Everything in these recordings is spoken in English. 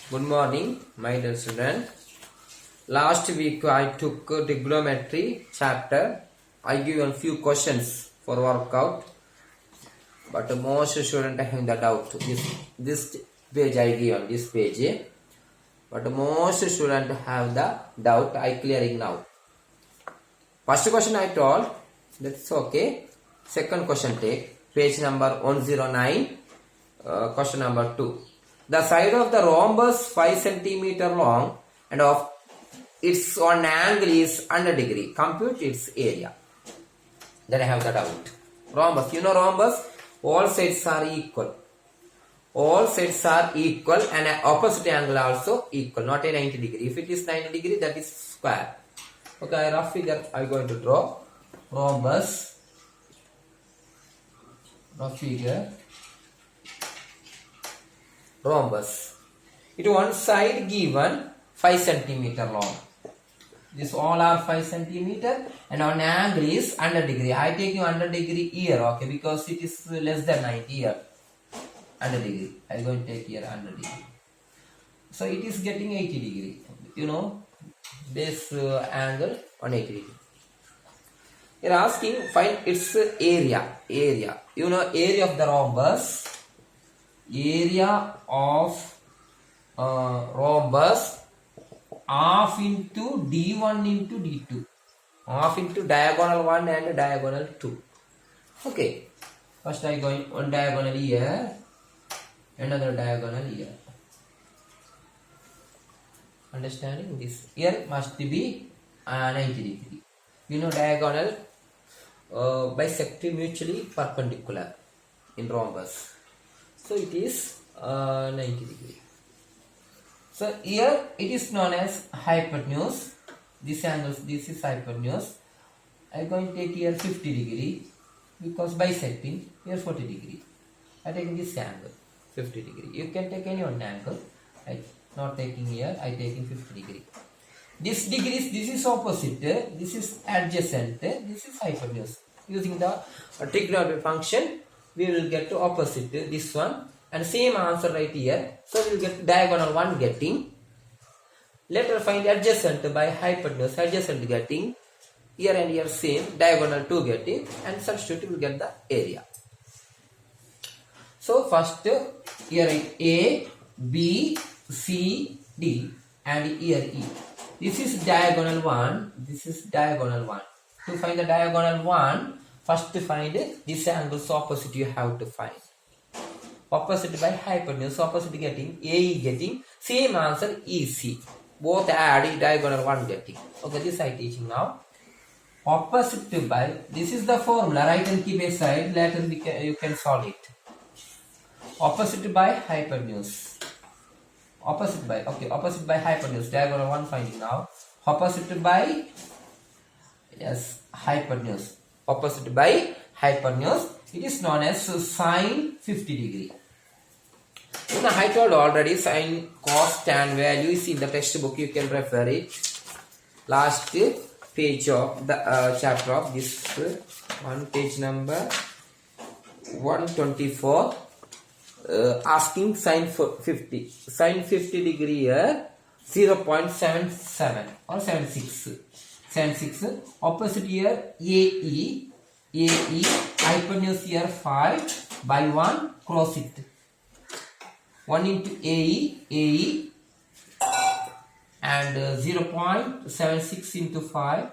Good morning, my dear student. Last week I took trigonometry chapter. I give a few questions for workout, but most student have the doubt. This page I give on this page, but most student have the doubt. I clearing now. First question I told, that's okay. Second question take page number 109. Question number 2. The side of the rhombus 5 centimeter long and of its on angle is 100 degree. Compute its area. Then I have the doubt. Rhombus. You know rhombus? All sides are equal. All sides are equal and opposite angle also equal. Not a 90 degree. If it is 90 degree, that is square. Okay, rough figure I am going to draw. Rhombus. Rough figure. Rhombus. It one side given 5 centimeter long. This all are 5 centimeter and on angle is 100 degree. I take you 100 degree here, okay, because it is less than 90 here. 100 degree. I am going to take here 100 degree. So it is getting 80 degree. You know, this angle on 80 degree. You are asking find its area. Area. You know area of the rhombus. Area of rhombus half into d1 into d2, half into diagonal 1 and diagonal 2. Okay, first I going one diagonal here, another diagonal here. Understanding this? Here must be 90 degree. You know diagonal bisect mutually perpendicular in rhombus. So it is 90 degree. So here it is known as hypotenuse. This angle, this is hypotenuse. I am going to take here 50 degree because bisecting here 40 degree. I take this angle 50 degree. You can take any one angle. I not taking here. I taking 50 degree. This degrees. This is opposite. This is adjacent. This is hypotenuse. Using the trigonometry function, we will get to opposite this one and same answer right here. So we will get diagonal 1 getting. Later find adjacent by hypotenuse. Adjacent getting. Here and here same. Diagonal 2 getting. And substitute will get the area. So first here A, B, C, D and here E. This is diagonal 1. This is diagonal 1. To find the diagonal 1, first find this angles opposite you have to find. Opposite by hypotenuse, opposite getting, AE getting, same answer EC. Both add diagonal 1 getting. Okay, this I teaching now. Opposite by, this is the formula, right and keep aside, later you can solve it. Opposite by hypotenuse. Opposite by, okay, opposite by hypotenuse, diagonal 1 finding now. Opposite by, yes, hypotenuse. Opposite by hypotenuse, it is known as sine 50 degree. Now I told already sine, cos, tan value is in the textbook. You can refer it. Last page of the chapter of this one, page number 124. Asking sine 50. Sine 50 degree here 0.77 or 76. 76. Opposite here AE. AE. Hypotenuse here 5 by 1. Cross it. 1 into AE. AE. And 0.76 into 5.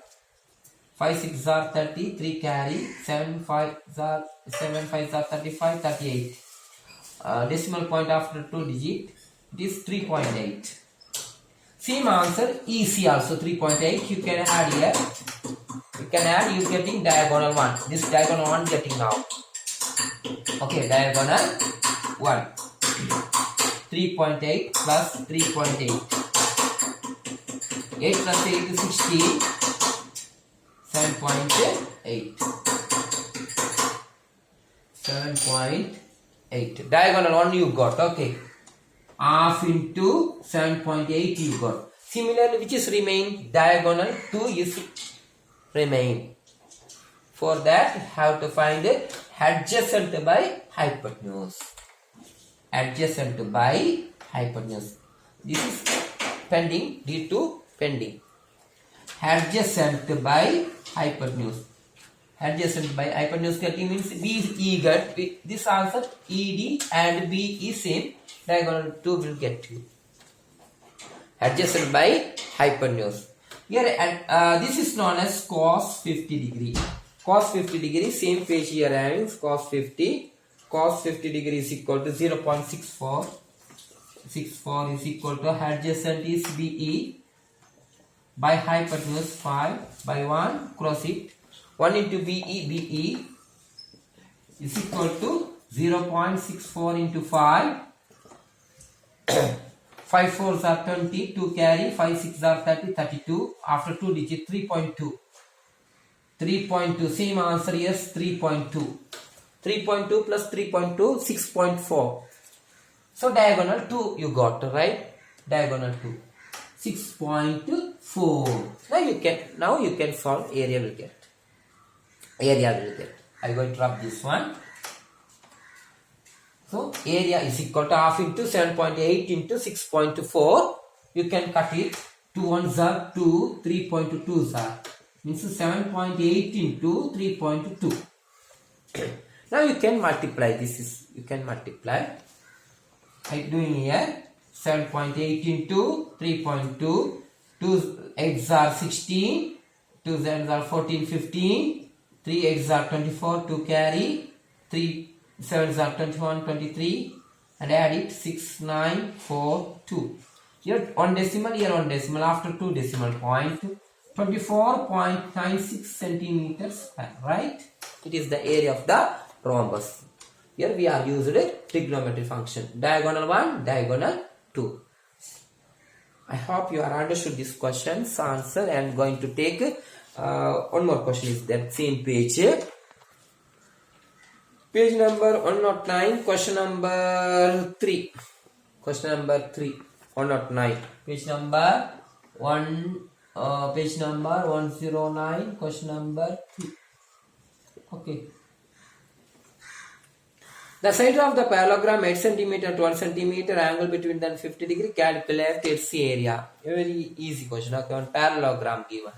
5 6 are 30. 3 carry. 7 5 are 35. 38. Decimal point after 2 digit. This 3.8. Same answer EC also 3.8. You can add here. You can add, you getting diagonal 1. This diagonal 1 getting now. Okay, diagonal 1. 3.8 plus 3.8. 8 plus 8 is 16. 7.8. 7.8. Diagonal 1 you got. Okay. Half into 7.8 you got. Similarly, which is remain? Diagonal 2 is remain. For that, have to find it adjacent by hypotenuse. Adjacent by hypotenuse. This is pending, D2 pending. Adjacent by hypotenuse. Adjacent by hypotenuse getting means B is eager. This answer ED and B is same. Diagonal 2 will get you. Adjacent by hypotenuse. Here this is known as cos 50 degree. Cos 50 degree, same page here having cos 50. Cos 50 degree is equal to 0.64. 64 is equal to adjacent is BE by hypotenuse 5 by 1 cross it. 1 into BE is equal to 0.64 into 5. 5 4s are 20, 2 carry, 5 6 are 30, 32. After 2 digit 3.2. 3.2, same answer is 3.2. 3.2 plus 3.2, 6.4. So diagonal 2 you got, right? Diagonal 2. 6.4. Now you can solve area will get. I'm going to rub this one. So area is equal to half into 7.8 into 6.4. You can cut it. 2 1s are 2, 3.2s are. Means 7.8 into 3.2. Now you can multiply. You can multiply. I'm doing here 7.8 into 3.2. 2 eggs are 16. 2 z's are 14, 15. 3 eggs are 24. 2 carry. 3 7s are 21, 23. And add it 6, 9, 4, 2. Here 1 decimal, here 1 decimal. After 2 decimal point. 24.96 centimeters, right? It is the area of the rhombus. Here we are used a trigonometry function. Diagonal 1, diagonal 2. I hope you are understood this question's answer, and going to take one more question is that same page. Page number 109, question number 3. Question number 3, 109. Page number 109, question number 3. Okay. The center of the parallelogram 8 cm, 12 cm, angle between them 50 degree, calculate its area. A very easy question. Okay, on parallelogram given.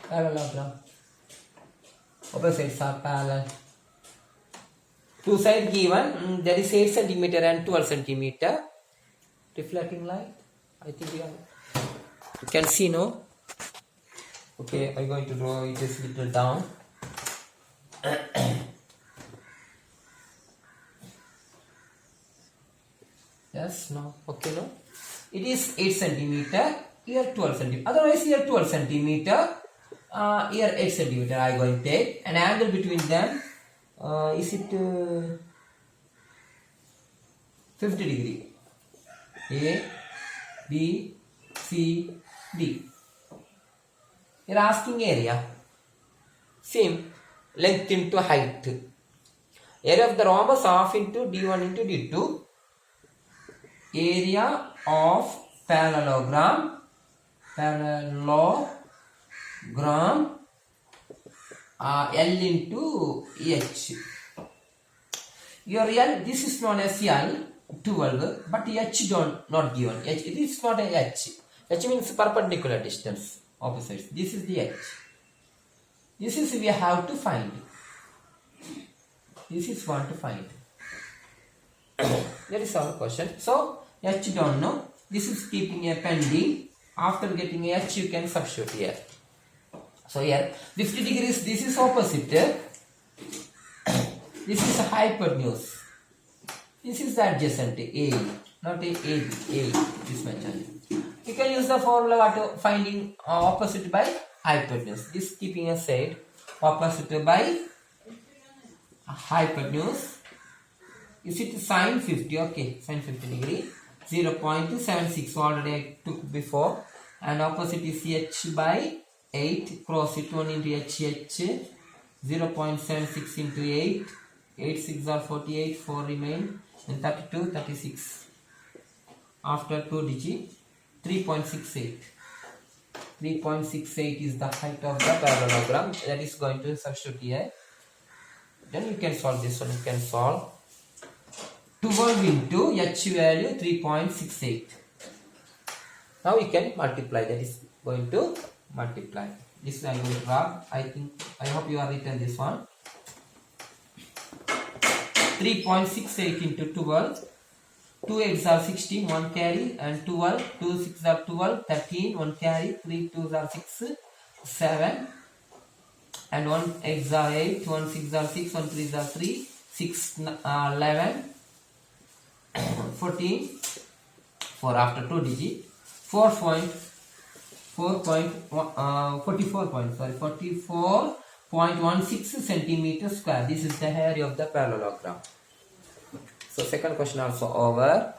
Parallelogram. Opposites are parallel. Two sides given, there is 8 cm and 12 cm. Reflecting light. I think you can see, no? Okay, I'm going to draw it a little down. Yes, no, okay, no. It is 8 cm, here 12 cm. Otherwise, here 12 cm, here 8 cm. I am going to take an angle between them. Is it 50 degree? A, B, C, D. You are asking area. Same, length into height. Area of the rhombus half into D1 into D2. Area of parallelogram L into H. Your L, this is known as L 12, but H not given. H, it is not a H. H means perpendicular distance, opposites. This is the H. This is we have to find. This is want to find. That is our question. So H don't know. This is keeping a pending. After getting H, you can substitute here. So here 50 degrees. This is opposite. This is a hypotenuse. This is the adjacent A, not A. This much. You can use the formula to finding opposite by hypotenuse. This keeping aside opposite by hypotenuse. Is it sine 50? Okay, sine 50 degree. 0.76 already I took before, and opposite is H by 8. Cross it 1 into H. 0.76 into 8. 8 6 are 48. 4 remain, and 32, 36. After 2 digit 3.68. 3.68 is the height of the parallelogram. That is going to substitute here. Then you can solve this one. You can solve 12 into h value 3.68. Now we can multiply. That is going to multiply. This I am going to rub. I hope you are written this one. 3.68 into 12. 2 8s are 16, 1 carry, and 12. 2 6s are 12, 13, 1 carry, 3 2s are 6, 7, and 1 8s are 8, 1 6s are 6, 1 3s are 3, 6 11, 14, 4 after 2 digit, 44.16 centimeters square. This is the area of the parallelogram. So second question also over.